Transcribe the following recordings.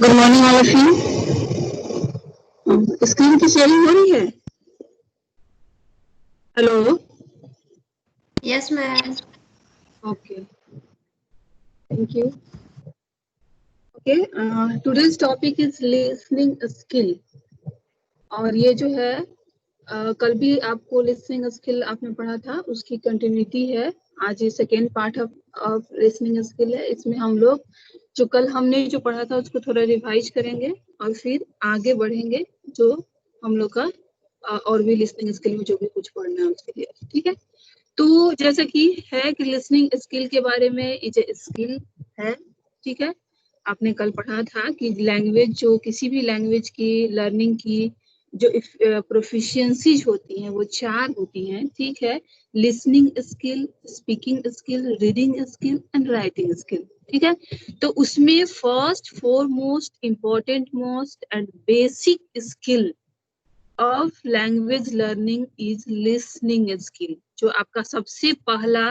Good morning all of you. Screen की sharing हो रही है? Hello. Yes, ma'am. Okay, thank you. Okay, today's topic is listening skill. और ये जो है कल भी आपको लिसनिंग स्किल आपने पढ़ा था, उसकी कंटिन्यूटी है। आज ये second part of listening skill है। इसमें हम लोग जो कल हमने जो पढ़ा था उसको थोड़ा रिवाइज करेंगे और फिर आगे बढ़ेंगे जो हम लोग का और भी लिसनिंग स्किल में जो भी कुछ पढ़ना है उसके लिए, ठीक है। तो जैसा कि है कि लिसनिंग स्किल के बारे में इज ए स्किल है, ठीक है। आपने कल पढ़ा था कि लैंग्वेज जो किसी भी लैंग्वेज की लर्निंग की जो प्रोफिशिएंसीज होती हैं वो 4 होती हैं, ठीक है। Listening skill, speaking skill, reading skill and writing skill, ठीक है। तो उसमें first foremost important most and basic skill of language learning is listening skill, जो आपका सबसे पहला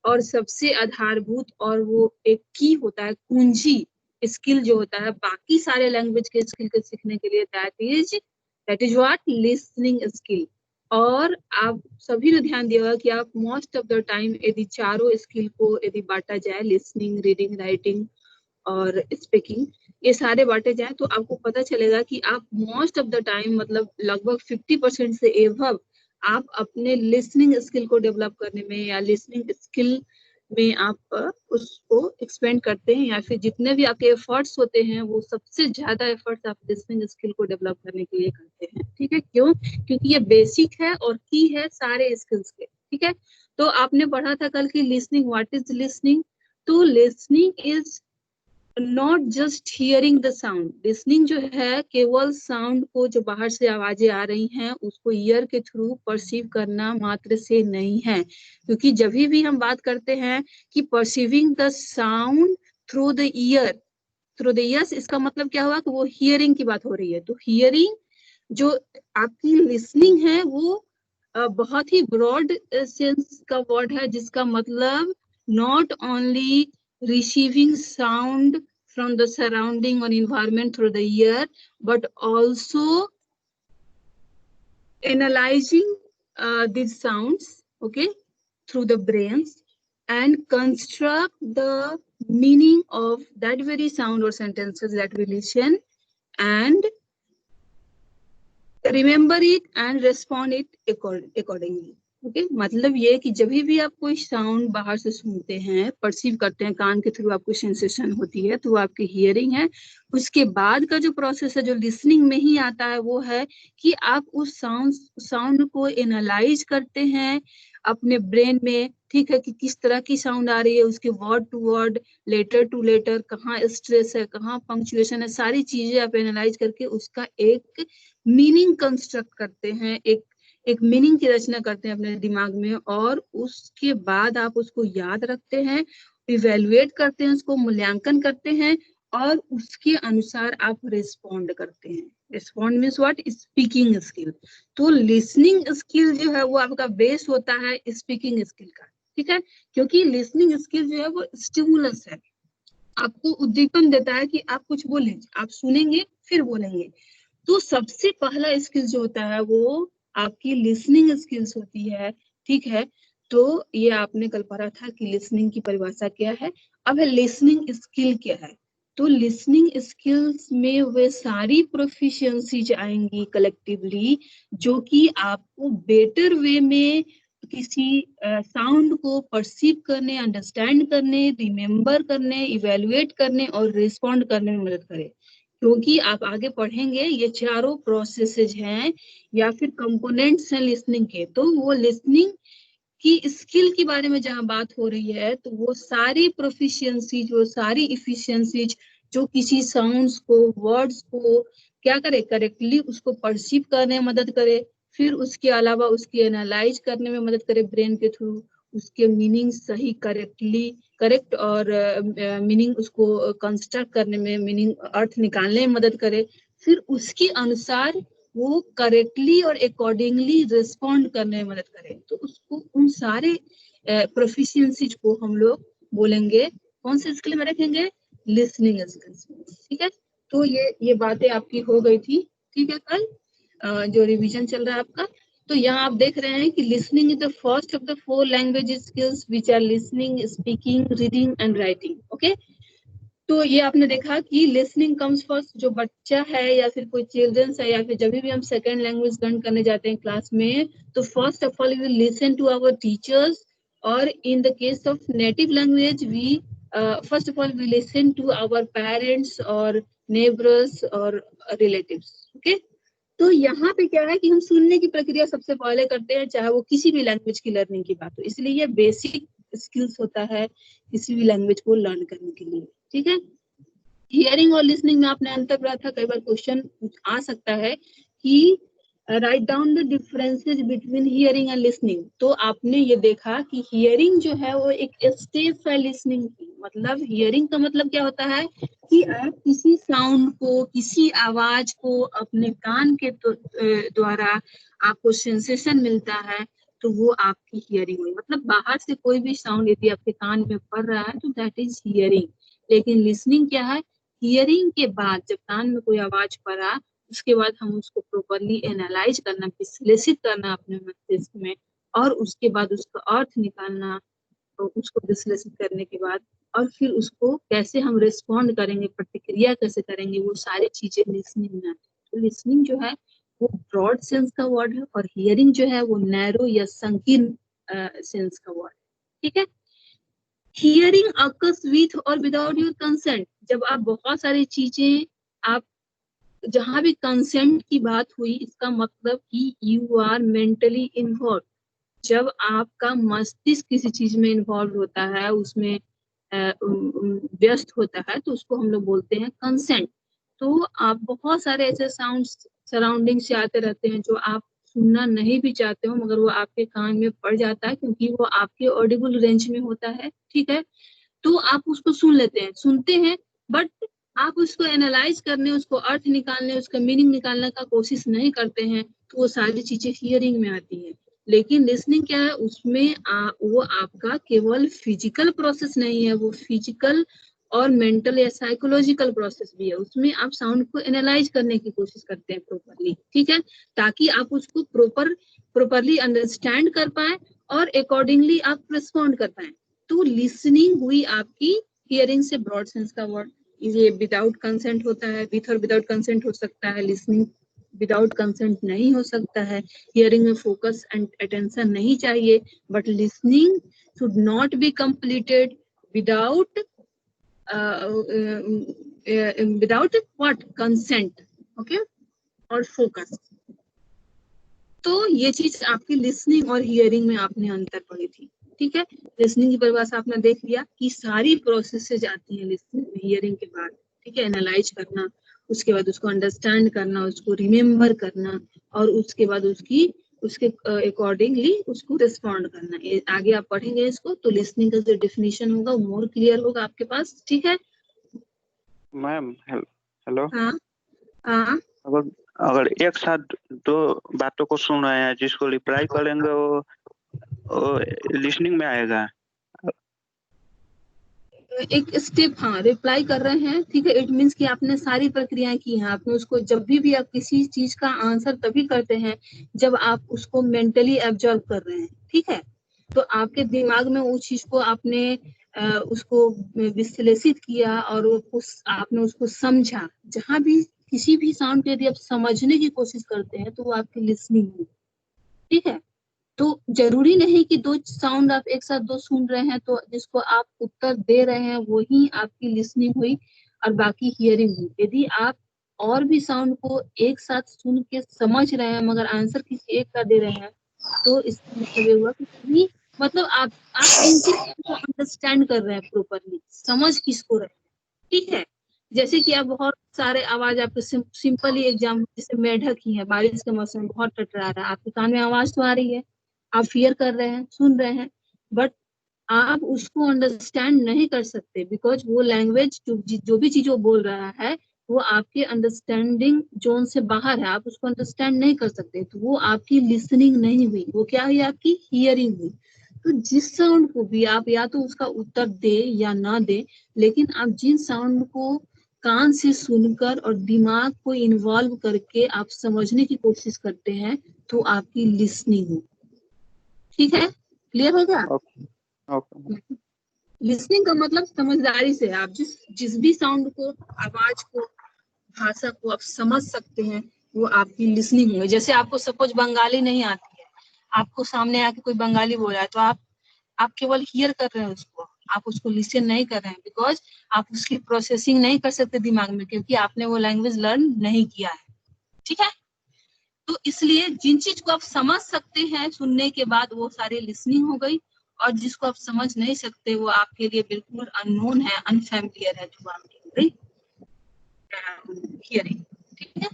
और सबसे आधारभूत और वो एक की होता है, कुंजी स्किल जो होता है बाकी सारे लैंग्वेज के स्किल को सीखने के लिए, that is what listening skill. और आप सभी ने ध्यान दिया कि आप मोस्ट ऑफ द टाइम यदि चारों स्किल को यदि बांटा जाए, लिसनिंग, रीडिंग, राइटिंग और स्पीकिंग, ये सारे बांटे जाए तो आपको पता चलेगा कि आप मोस्ट ऑफ द टाइम मतलब लगभग 50% से एबव आप अपने लिसनिंग स्किल को डेवलप करने में या लिसनिंग स्किल में आप उसको एक्सपेंड करते हैं, या फिर जितने भी आपके एफर्ट्स होते हैं वो सबसे ज्यादा एफर्ट्स आप लिसनिंग स्किल को डेवलप करने के लिए करते हैं, ठीक है। क्यों? क्योंकि ये बेसिक है और की है सारे स्किल्स के, ठीक है। तो आपने पढ़ा था कल की लिसनिंग, व्हाट इज लिसनिंग। तो listening is not just hearing the sound. Listening जो है केवल साउंड को, जो बाहर से आवाजें आ रही हैं उसको ईयर के थ्रू परसीव करना मात्र से नहीं है। क्योंकि जब भी हम बात करते हैं कि perceiving the sound through the year, इसका मतलब क्या हुआ कि वो हियरिंग की बात हो रही है। तो हियरिंग जो आपकी लिसनिंग है वो बहुत ही ब्रॉड सेंस का वर्ड है, जिसका मतलब not only receiving sound from the surrounding or environment through the ear, but also analyzing these sounds, okay, through the brains and construct the meaning of that very sound or sentences that we listen and remember it and respond it accordingly. Okay, मतलब ये कि जब भी आप कोई sound बाहर से सुनते हैं, परसीव करते हैं, कान के थ्रू आपको सेंसेशन होती है, तो वो आपकी हियरिंग है। उसके बाद का जो प्रोसेस है जो लिसनिंग में ही आता है वो है कि आप उस साउंड को एनालाइज करते हैं अपने ब्रेन में, ठीक है, कि किस तरह की साउंड आ रही है, उसके word to word, letter to letter, कहाँ स्ट्रेस है, कहाँ पंक्चुएशन है, सारी चीजें आप एनालाइज करके उसका एक मीनिंग कंस्ट्रक्ट करते हैं, एक मीनिंग की रचना करते हैं अपने दिमाग में, और उसके बाद आप उसको याद रखते हैं, इवेल्युएट करते हैं, उसको मूल्यांकन करते हैं और उसके अनुसार आप रिस्पॉन्ड करते हैं। Respond means what? Speaking skill. तो लिसनिंग स्किल जो है वो आपका बेस होता है स्पीकिंग स्किल का, ठीक है। क्योंकि लिसनिंग स्किल जो है वो स्टिमुलस है, आपको उद्दीपन देता है कि आप कुछ बोलें, आप सुनेंगे फिर बोलेंगे। तो सबसे पहला स्किल जो होता है वो आपकी लिसनिंग स्किल्स होती है, ठीक है। तो ये आपने कल पढ़ा था कि लिसनिंग की परिभाषा क्या है। अब है लिसनिंग स्किल क्या है। तो लिसनिंग स्किल्स में वे सारी प्रोफिशिएंसीज आएंगी कलेक्टिवली, जो कि आपको बेटर वे में किसी साउंड को परसीव करने, अंडरस्टैंड करने, रिमेम्बर करने, इवेल्युएट करने और रिस्पॉन्ड करने में मदद करे। क्योंकि आप आगे पढ़ेंगे ये चारों प्रोसेसेज हैं या फिर कंपोनेंट्स हैं लिसनिंग के। तो वो लिसनिंग की स्किल के बारे में जहाँ बात हो रही है तो वो सारी प्रोफिशिएंसीज, वो सारी इफिशिएंसीज जो किसी साउंड्स को, वर्ड्स को क्या करे, करेक्टली उसको परसीव करने में मदद करे, फिर उसके अलावा उसकी एनालाइज करने में मदद करे ब्रेन के थ्रू, उसके मीनिंग सही करेक्ट और मीनिंग उसको कंस्ट्रक्ट करने में, मीनिंग अर्थ निकालने में मदद करे, फिर उसके अनुसार वो करेक्टली और अकॉर्डिंगली रिस्पॉन्ड करने में मदद करे। तो उसको उन सारे प्रोफिशिएंसीज को हम लोग बोलेंगे कौन से स्किल में रखेंगे? लिसनिंग स्किल्स, ठीक है। तो ये बातें आपकी हो गई थी, ठीक है। कल जो रिवीजन चल रहा है आपका, तो यहाँ आप देख रहे हैं कि listening is the first of the 4 language skills which are listening, speaking, reading and writing. Okay, तो ये आपने देखा कि लिसनिंग कम्स फर्स्ट। जो बच्चा है या फिर कोई चिल्ड्रंस है या फिर जब भी हम सेकेंड लैंग्वेज लर्न करने जाते हैं क्लास में, तो first of all we listen to our teachers, और in the case of native language we first of all we listen to our parents और नेबर्स और रिलेटिव्स। ओके, तो यहाँ पे क्या है कि हम सुनने की प्रक्रिया सबसे पहले करते हैं, चाहे वो किसी भी लैंग्वेज की लर्निंग की बात हो। इसलिए ये बेसिक स्किल्स होता है किसी भी लैंग्वेज को लर्न करने के लिए, ठीक है। हियरिंग और लिसनिंग में आपने अंतर पढ़ा था, कई बार क्वेश्चन आ सकता है कि write down the differences between hearing and listening. तो आपने ये देखा कि हियरिंग जो है वो एक स्टेप है लिसनिंग की। मतलब हियरिंग का मतलब क्या होता है कि आप किसी साउंड को, किसी आवाज को अपने कान के द्वारा आपको सेंसेशन मिलता है, तो वो आपकी हियरिंग हुई। मतलब बाहर से कोई भी साउंड यदि आपके कान में पड़ रहा है तो दैट इज हियरिंग। लेकिन लिसनिंग क्या है, हियरिंग के बाद जब कान में कोई आवाज पड़ा, उसके बाद हम उसको प्रॉपरली एनालाइज करना, विश्लेषित करना अपने मस्तिष्क में, और उसके बाद उसका अर्थ निकालना। तो उसको विश्लेषित करने के बाद और फिर उसको कैसे हम रिस्पॉन्ड करेंगे, प्रतिक्रिया कैसे करेंगे, वो सारी चीजें लिसनिंग में आती है। तो लिसनिंग जो है वो ब्रॉड सेंस का वर्ड है, और हियरिंग जो है वो नैरो या संकीर्ण सेंस का वर्ड है, ठीक है। हियरिंग अकर्स विथ और विदाउट योर कंसेंट। जब आप बहुत सारी चीजें, आप जहां भी कंसेंट की बात हुई, इसका मतलब कि यू आर मेंटली इन्वॉल्व। जब आपका मस्तिष्क किसी चीज में इन्वॉल्व होता है, उसमें व्यस्त होता है, तो उसको हम लोग बोलते हैं कंसेंट। तो आप बहुत सारे ऐसे साउंड सराउंडिंग से आते रहते हैं जो आप सुनना नहीं भी चाहते हो, मगर वो आपके कान में पड़ जाता है क्योंकि वो आपके ऑडिबल रेंज में होता है, ठीक है। तो आप उसको सुन लेते हैं, सुनते हैं, बट आप उसको एनालाइज करने, उसको अर्थ निकालने, उसका मीनिंग निकालने का कोशिश नहीं करते हैं, तो वो सारी चीजें हियरिंग में आती है। लेकिन लिसनिंग क्या है, उसमें वो आपका केवल फिजिकल प्रोसेस नहीं है, वो फिजिकल और मेंटल या साइकोलॉजिकल प्रोसेस भी है। उसमें आप साउंड को एनालाइज करने की कोशिश करते हैं प्रॉपरली, ठीक है, ताकि आप उसको प्रॉपरली अंडरस्टैंड कर पाए और अकॉर्डिंगली आप रिस्पॉन्ड कर पाए। तो लिसनिंग हुई आपकी हियरिंग से ब्रॉड सेंस का वर्ड। ये विदाउट कंसेंट होता है, विथ और विदाउट कंसेंट हो सकता है, लिसनिंग विदाउट कंसेंट नहीं हो सकता है। हियरिंग में फोकस एंड अटेंशन नहीं चाहिए, but listening should not be completed without without what, consent, okay, और फोकस। तो ये चीज आपकी लिसनिंग और हियरिंग में आपने अंतर पड़ी थी, ठीक है। लिसनिंग की परिभाषा आपने देख लिया कि सारी प्रोसेस से जाती है लिसनिंग हियरिंग के बाद, ठीक है। एनालाइज करना, उसके बाद उसको अंडरस्टैंड करना, उसको रिमेम्बर करना, और उसके बाद उसके अकॉर्डिंगली उसको रिस्पॉन्ड करना। आगे आप पढ़ेंगे इसको, तो लिसनिंग का जो डेफिनेशन होगा वो मोर क्लियर होगा आपके पास, ठीक है मैम। हेलो। हाँ हाँ, अगर एक साथ दो बातों को सुन रहे हैं, जिसको रिप्लाई करेंगे वो लिसनिंग में आएगा। एक स्टेप, हाँ, रिप्लाई कर रहे हैं, ठीक है। इट मीन्स कि आपने सारी प्रक्रियाएं की हैं, आपने उसको, जब भी आप किसी चीज का आंसर तभी करते हैं जब आप उसको मेंटली एब्जॉर्ब कर रहे हैं, ठीक है। तो आपके दिमाग में उस चीज को आपने उसको विश्लेषित किया और आपने उसको समझा। जहां भी किसी भी साउंड को यदि आप समझने की कोशिश करते हैं तो वो आपकी लिसनिंग है, ठीक है। तो जरूरी नहीं कि दो साउंड आप एक साथ दो सुन रहे हैं तो जिसको आप उत्तर दे रहे हैं वही आपकी लिसनिंग हुई और बाकी हियरिंग हुई। यदि आप और भी साउंड को एक साथ सुन के समझ रहे हैं मगर आंसर किसी एक का दे रहे हैं, तो इसका मतलब ये हुआ कि मतलब आप इन चीजों को अंडरस्टैंड कर रहे हैं प्रॉपरली, समझ किसको रहे हैं, ठीक है। जैसे कि आप बहुत सारे आवाज, आपके सिंपल ही एग्जाम, जैसे मेढक ही है, बारिश के मौसम में बहुत टटरा रहा है, आपके कान में आवाज तो आ रही है, आप फियर कर रहे हैं, सुन रहे हैं, बट आप उसको अंडरस्टैंड नहीं कर सकते, बिकॉज वो लैंग्वेज जो भी चीज वो बोल रहा है वो आपके अंडरस्टैंडिंग जोन से बाहर है, आप उसको अंडरस्टैंड नहीं कर सकते, तो वो आपकी लिसनिंग नहीं हुई, वो क्या हुई, आपकी हियरिंग हुई। तो जिस साउंड को भी आप या तो उसका उत्तर दे या ना दे, लेकिन आप जिन साउंड को कान से सुनकर और दिमाग को इन्वॉल्व करके आप समझने की कोशिश करते हैं तो आपकी लिसनिंग हो। ठीक है, क्लियर हो गया? ओके। लिसनिंग का मतलब समझदारी से आप जिस भी साउंड को, आवाज को, भाषा को आप समझ सकते हैं, वो आपकी लिसनिंग है। जैसे आपको सपोज बंगाली नहीं आती है, आपको सामने आके कोई बंगाली बोल रहा है तो आप केवल हियर कर रहे हैं उसको, आप उसको लिसन नहीं कर रहे हैं, बिकॉज आप उसकी प्रोसेसिंग नहीं कर सकते दिमाग में, क्योंकि आपने वो लैंग्वेज लर्न नहीं किया है। ठीक है, तो इसलिए जिन चीज को आप समझ सकते हैं सुनने के बाद, वो सारी लिसनिंग हो गई, और जिसको आप समझ नहीं सकते वो आपके लिए बिल्कुल अननोन है, अनफैमिलियर है, जो आपकी हियरिंग। ठीक है,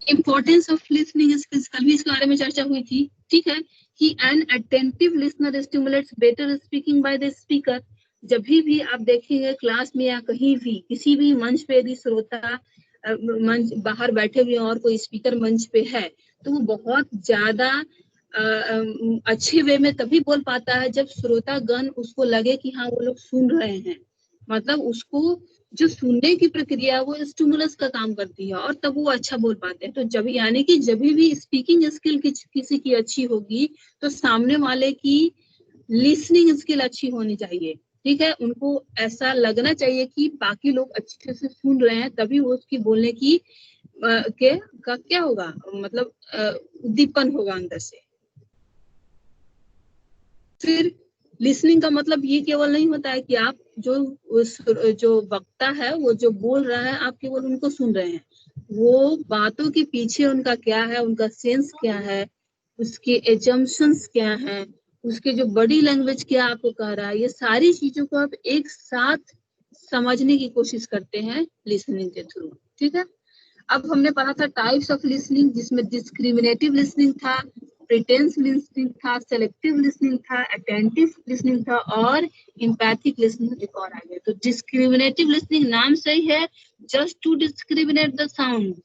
इम्पोर्टेंस ऑफ लिसनिंग स्किल्स, कल भी इसके बारे में चर्चा हुई थी। ठीक है, कि an attentive listener stimulates better speaking by the speaker. जब भी आप देखेंगे क्लास में या कहीं भी किसी भी मंच पे यदि श्रोता मंच बाहर बैठे हुए और कोई स्पीकर मंच पे है, तो वो बहुत ज्यादा अच्छे वे में तभी बोल पाता है जब श्रोतागण उसको लगे कि हाँ वो लोग सुन रहे हैं, मतलब उसको जो सुनने की प्रक्रिया वो स्टिमुलस का काम करती है, और तब वो अच्छा बोल पाते हैं। तो जब यानी कि जब भी स्पीकिंग स्किल किसी की अच्छी होगी तो सामने वाले की लिसनिंग स्किल अच्छी होनी चाहिए। ठीक है, उनको ऐसा लगना चाहिए कि बाकी लोग अच्छे से सुन रहे हैं, तभी वो उसकी बोलने की का क्या होगा, मतलब उद्दीपन होगा अंदर से। फिर लिसनिंग का मतलब ये केवल नहीं होता है कि आप जो वक्ता है वो जो बोल रहा है आप केवल उनको सुन रहे हैं, वो बातों के पीछे उनका क्या है, उनका सेंस क्या है, उसके एजम्पशंस क्या है, उसके जो बॉडी लैंग्वेज क्या आपको कह रहा है, ये सारी चीजों को आप एक साथ समझने की कोशिश करते हैं लिसनिंग के थ्रू। ठीक है, अब हमने पढ़ा था टाइप्स ऑफ लिसनिंग, जिसमें डिस्क्रिमिनेटिव लिसनिंग था, प्रिटेंस लिसनिंग था, सेलेक्टिव लिसनिंग था, अटेंटिव लिसनिंग था, और एम्पैथिक लिसनिंग एक और आ गया। तो डिस्क्रिमिनेटिव लिसनिंग नाम सही है, just to discriminate the sound.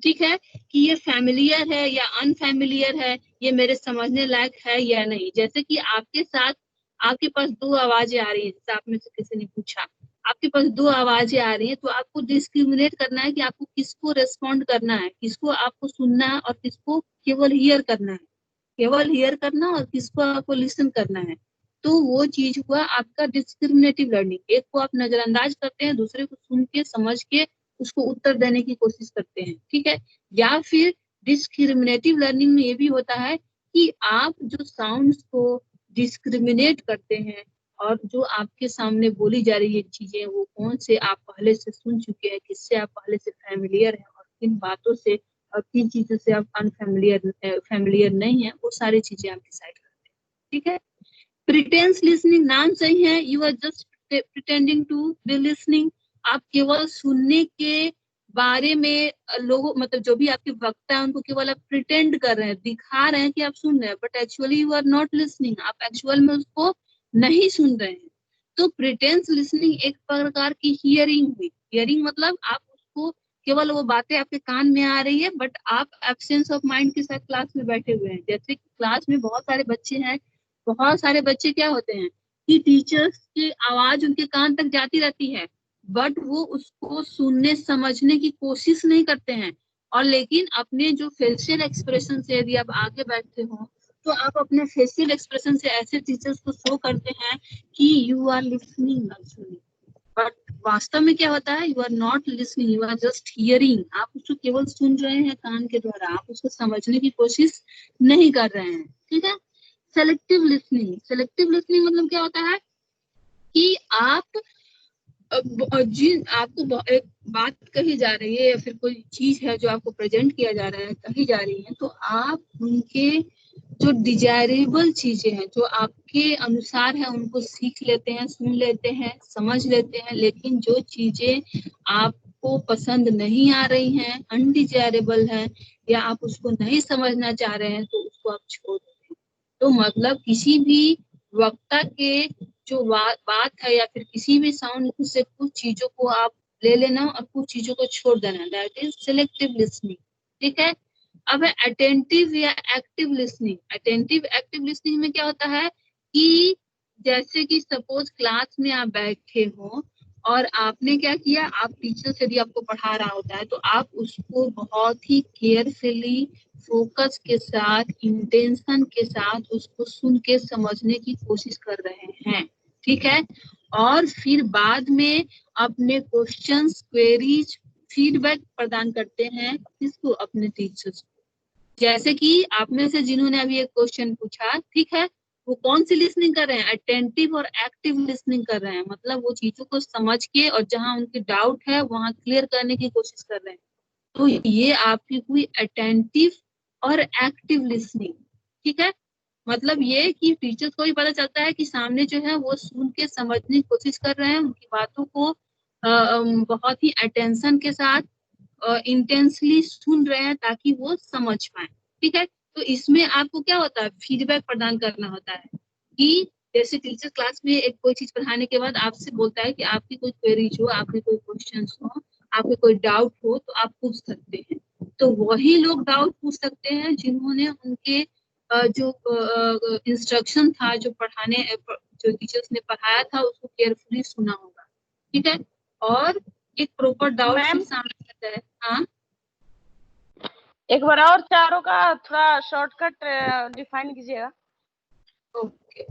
ठीक है, कि ये फैमिलियर है या अनफैमिलियर है, ये मेरे समझने लायक है या नहीं। जैसे कि आपके साथ आपके पास दो आवाजें आ रही है, जैसे आप में से किसी ने पूछा, आपके पास दो आवाजें आ रही हैं, तो आपको डिस्क्रिमिनेट करना है कि आपको किसको रेस्पॉन्ड करना है, किसको आपको सुनना है और किसको केवल हियर करना है, केवल हियर करना और किसको आपको लिसन करना है। तो वो चीज हुआ आपका डिस्क्रिमिनेटिव लर्निंग। एक को आप नजरअंदाज करते हैं, दूसरे को सुन के समझ के उसको उत्तर देने की कोशिश करते हैं। ठीक है, या फिर डिस्क्रिमिनेटिव लर्निंग में ये भी होता है कि आप जो साउंड्स को डिस्क्रिमिनेट करते हैं और जो आपके सामने बोली जा रही है चीजें, वो कौन से आप पहले से सुन चुके हैं, किससे आप पहले से फैमिलियर हैं, और किन बातों से और किन चीजों से आप फैमिलियर नहीं है, वो सारी चीजें आप डिसाइड करते हैं। ठीक है, प्रिटेंस लिसनिंग नाम सही है, you are just pretending to be listening. आप केवल सुनने के बारे में लोगों, मतलब जो भी आपके वक्ता है उनको केवल आप प्रिटेंड कर रहे हैं, दिखा रहे हैं कि आप सुन रहे हैं, but actually you are not listening, आप एक्चुअल में उसको नहीं सुन रहे हैं। तो प्रिटेंस लिसनिंग एक प्रकार की हियरिंग हुई। हियरिंग मतलब आप उसको केवल वो बातें आपके कान में आ रही है, बट आप एब्सेंस ऑफ माइंड के साथ क्लास में बैठे हुए हैं। जैसे क्लास में बहुत सारे बच्चे हैं, बहुत सारे बच्चे क्या होते हैं कि टीचर्स की आवाज उनके कान तक जाती रहती है, बट वो उसको सुनने समझने की कोशिश नहीं करते हैं। और लेकिन अपने जो फेशियल एक्सप्रेशन से यदि आप आगे बैठते हो, तो आप अपने फेशियल एक्सप्रेशन से ऐसे टीचर्स को शो करते हैं कि you are listening actually, but वास्तव में क्या होता है, you are not listening, you are just hearing. आप उसको केवल सुन रहे हैं कान के द्वारा, आप उसको समझने की कोशिश नहीं कर रहे हैं। ठीक है, सेलेक्टिव लिसनिंग, सेलेक्टिव लिसनिंग मतलब क्या होता है कि आप जिन आपको एक बात कही जा रही है या फिर कोई चीज है जो आपको प्रेजेंट किया जा रहा है, कही जा रही है, तो आप उनके जो डिजायरेबल चीजें हैं, जो आपके अनुसार है, उनको सीख लेते हैं, सुन लेते हैं, समझ लेते हैं। लेकिन जो चीजें आपको पसंद नहीं आ रही हैं, अनडिजायरेबल है, या आप उसको नहीं समझना चाह रहे हैं, तो उसको आप छोड़ देते हैं। तो मतलब किसी भी वक्ता के जो बात है या फिर किसी भी साउंड से कुछ चीजों को आप ले लेना और कुछ चीजों को छोड़ देना, दैट इज सिलेक्टिव लिसनिंग। ठीक है, अब है अटेंटिव या active listening. Attentive active listening में क्या होता है कि जैसे कि सपोज क्लास में आप बैठे हो और आपने क्या किया, आप टीचर से यदि आपको पढ़ा रहा होता है तो आप उसको बहुत ही केयरफुली, फोकस के साथ, इंटेंशन के साथ उसको सुन के समझने की कोशिश कर रहे हैं, ठीक है। और फिर बाद में अपने क्वेश्चंस, क्वेरीज, फीडबैक प्रदान करते हैं किसको, अपने टीचर्स को। जैसे कि आप में से जिन्होंने अभी एक क्वेश्चन पूछा, ठीक है, वो कौन सी लिसनिंग कर रहे हैं, अटेंटिव और एक्टिव लिसनिंग कर रहे हैं, मतलब वो चीजों को समझ के और जहां उनके डाउट है वहां क्लियर करने की कोशिश कर रहे हैं। तो ये आपकी हुई अटेंटिव और एक्टिव लिसनिंग, ठीक है। मतलब ये कि टीचर्स को भी पता चलता है कि सामने जो है वो सुन के समझने की कोशिश कर रहे हैं, उनकी बातों को बहुत ही अटेंशन के साथ इंटेंसली सुन रहे हैं ताकि वो समझ पाए, ठीक है। तो इसमें आपको क्या होता है, फीडबैक प्रदान करना होता है कि जैसे टीचर क्लास में एक कोई चीज पढ़ाने के बाद आपसे बोलता है कि आपकी कोई क्वेरीज हो, आपके कोई क्वेश्चन हो, आपके कोई डाउट हो तो आप पूछ सकते हैं। तो वही लोग डाउट पूछ सकते हैं जिन्होंने उनके जो इंस्ट्रक्शन था, जो पढ़ाने, जो टीचर्स ने पढ़ाया था उसको केयरफुली सुना होगा, ठीक है। और एक प्रॉपर डाउट फिर सामने आता है। हाँ, एक बार और चारों का थोड़ा शॉर्टकट डिफाइन कीजिएगा। ओके।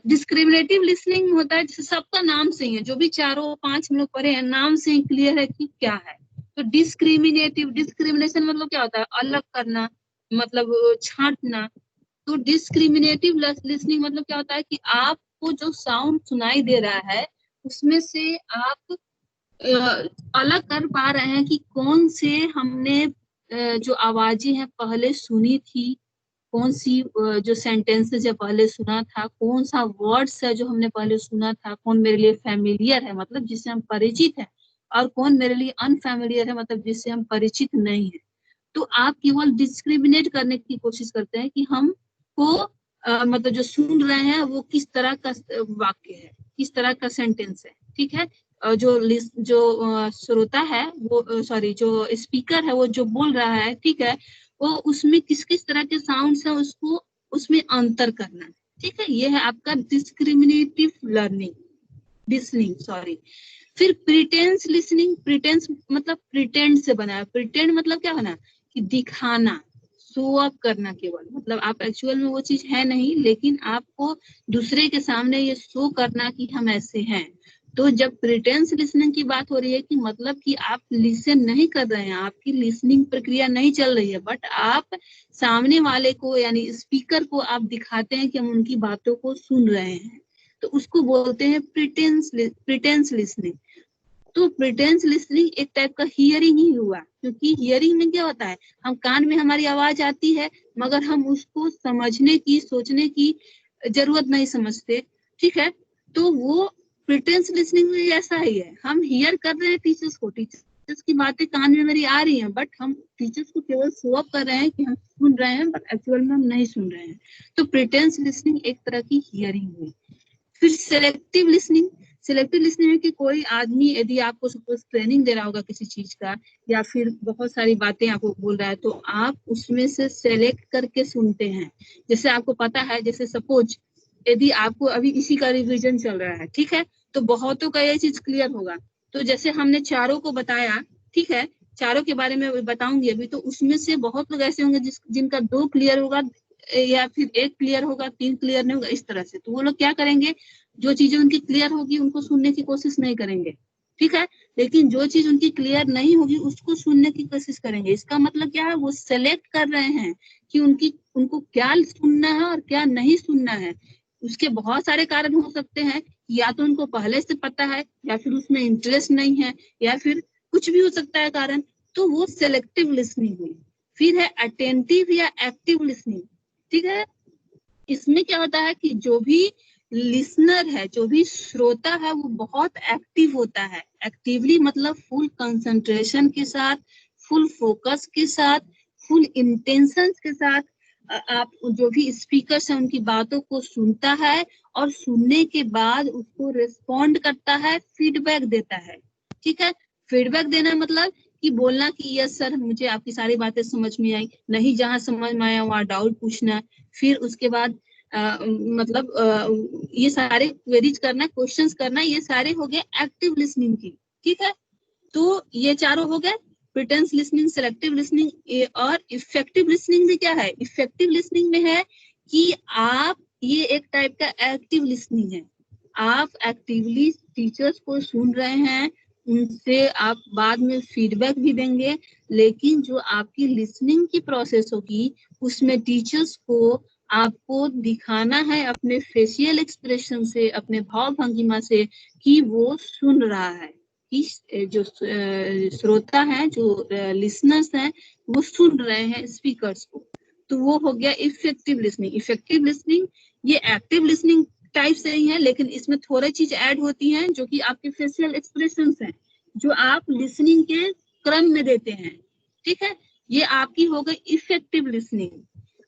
डिस्क्रिमिनेटिव लिसनिंग होता है, जैसे सबका नाम से ही है, जो भी चारों पांच हम लोग पढ़े हैं नाम से ही क्लियर है कि क्या है। तो डिस्क्रिमिनेटिव, डिस्क्रिमिनेशन मतलब क्या होता है, अलग करना, मतलब छांटना। तो डिस्क्रिमिनेटिव लिसनिंग मतलब क्या होता है कि आपको जो साउंड सुनाई दे रहा है उसमें से आप अलग कर पा रहे हैं कि कौन से हमने जो आवाजें हैं पहले सुनी थी, कौन सी जो सेंटेंसेस है पहले सुना था, कौन सा वर्ड्स है जो हमने पहले सुना था, कौन मेरे लिए फैमिलियर है मतलब जिससे हम परिचित हैं, और कौन मेरे लिए अनफैमिलियर है मतलब जिससे हम परिचित नहीं है। तो आप केवल डिस्क्रिमिनेट करने की कोशिश करते हैं कि हमको मतलब जो सुन रहे हैं वो किस तरह का वाक्य है, किस तरह का सेंटेंस है, ठीक है। जो श्रोता है वो, सॉरी, जो स्पीकर है वो जो बोल रहा है, ठीक है, वो उसमें किस किस तरह के साउंड्स है उसको उसमें अंतर करना, ठीक है। ये है आपका डिस्क्रिमिनेटिव लर्निंग, लिसनिंग, सॉरी। फिर प्रिटेंस लिसनिंग, प्रिटेंस मतलब प्रिटेंड से बना है, प्रिटेंड मतलब क्या बना कि दिखाना, शो अप करना, केवल मतलब आप एक्चुअल में वो चीज है नहीं, लेकिन आपको दूसरे के सामने ये शो करना कि हम ऐसे हैं। तो जब प्रिटेंस लिसनिंग की बात हो रही है कि मतलब कि आप लिसन नहीं कर रहे हैं, आपकी लिसनिंग प्रक्रिया नहीं चल रही है, बट आप सामने वाले को यानी स्पीकर को आप दिखाते हैं कि हम उनकी बातों को सुन रहे हैं, तो उसको बोलते हैं प्रिटेंस लिसनिंग। तो प्रिटेंस लिसनिंग एक टाइप का हियरिंग ही हुआ, क्योंकि हियरिंग में क्या होता है, हम कान में हमारी आवाज आती है मगर हम उसको समझने की, सोचने की जरूरत नहीं समझते, ठीक है। तो वो प्रिटेंस लिसनिंग में ऐसा ही है, हम हियर कर रहे हैं टीचर्स को, टीचर्स की बातें कान में मेरी आ रही हैं, बट हम टीचर्स को केवल शो अप कर रहे हैं कि हम सुन रहे हैं, बट एक्चुअल में हम नहीं सुन रहे हैं। तो प्रिटेंस लिसनिंग एक तरह की हियरिंग हुई। फिर सेलेक्टिव लिसनिंग, सेलेक्टिव लिसनिंग है कि कोई आदमी यदि आपको सपोज ट्रेनिंग दे रहा होगा किसी चीज का, या फिर बहुत सारी बातें आपको बोल रहा है, तो आप उसमें से सेलेक्ट करके सुनते हैं। जैसे आपको पता है, जैसे सपोज यदि आपको अभी इसी का रिवीजन चल रहा है, ठीक है, तो बहुतों का ये चीज क्लियर होगा। तो जैसे हमने चारों को बताया, ठीक है, चारों के बारे में बताऊंगी अभी, तो उसमें से बहुत लोग ऐसे होंगे जिनका 2 क्लियर होगा, या फिर 1 क्लियर होगा, 3 क्लियर नहीं होगा, इस तरह से। तो वो लोग क्या करेंगे, जो चीजें उनकी क्लियर होगी उनको सुनने की कोशिश नहीं करेंगे, ठीक है, लेकिन जो चीज उनकी क्लियर नहीं होगी उसको सुनने की कोशिश करेंगे। इसका मतलब क्या है, वो सेलेक्ट कर रहे हैं कि उनको क्या सुनना है और क्या नहीं सुनना है। उसके बहुत सारे कारण हो सकते हैं, या तो उनको पहले से पता है, या फिर उसमें इंटरेस्ट नहीं है, या फिर कुछ भी हो सकता है कारण। तो वो सेलेक्टिव लिसनिंग हुई। फिर है अटेंटिव या एक्टिव लिसनिंग, ठीक है। इसमें क्या होता है कि जो भी लिसनर है, जो भी श्रोता है, वो बहुत एक्टिव होता है। एक्टिवली मतलब फुल कंसंट्रेशन के साथ, फुल फोकस के साथ, फुल इंटेंशन के साथ आप जो भी स्पीकर्स हैं उनकी बातों को सुनता है, और सुनने के बाद उसको रिस्पॉन्ड करता है, फीडबैक देता है, ठीक है। फीडबैक देना मतलब कि बोलना कि यस सर, मुझे आपकी सारी बातें समझ में आई, नहीं जहां समझ में आया वहां डाउट पूछना, फिर उसके बाद मतलब ये सारे क्वेरीज करना, क्वेश्चंस करना, ये सारे हो गए एक्टिव लिसनिंग की। ठीक है, तो ये चारों हो गए, प्रिटेंस लिसनिंग, सेलेक्टिव लिसनिंग और इफेक्टिव लिसनिंग भी क्या है? इफेक्टिव लिसनिंग में है कि आप, ये एक टाइप का एक्टिव लिसनिंग है, आप एक्टिवली टीचर्स को सुन रहे हैं, उनसे आप बाद में फीडबैक भी देंगे, लेकिन जो आपकी लिसनिंग की प्रोसेस होगी उसमें टीचर्स को आपको दिखाना है अपने फेशियल एक्सप्रेशन से, अपने भाव भंगिमा से कि वो सुन रहा है, कि जो श्रोता है, जो लिसनर्स हैं, वो सुन रहे हैं स्पीकर्स को। तो वो हो गया इफेक्टिव लिसनिंग। इफेक्टिव लिसनिंग ये एक्टिव लिसनिंग टाइप से ही है, लेकिन इसमें थोड़ी चीज ऐड होती हैं जो कि आपके फेशियल एक्सप्रेशंस हैं, जो आप लिसनिंग के क्रम में देते हैं। ठीक है, ये आपकी हो गई इफेक्टिव लिसनिंग।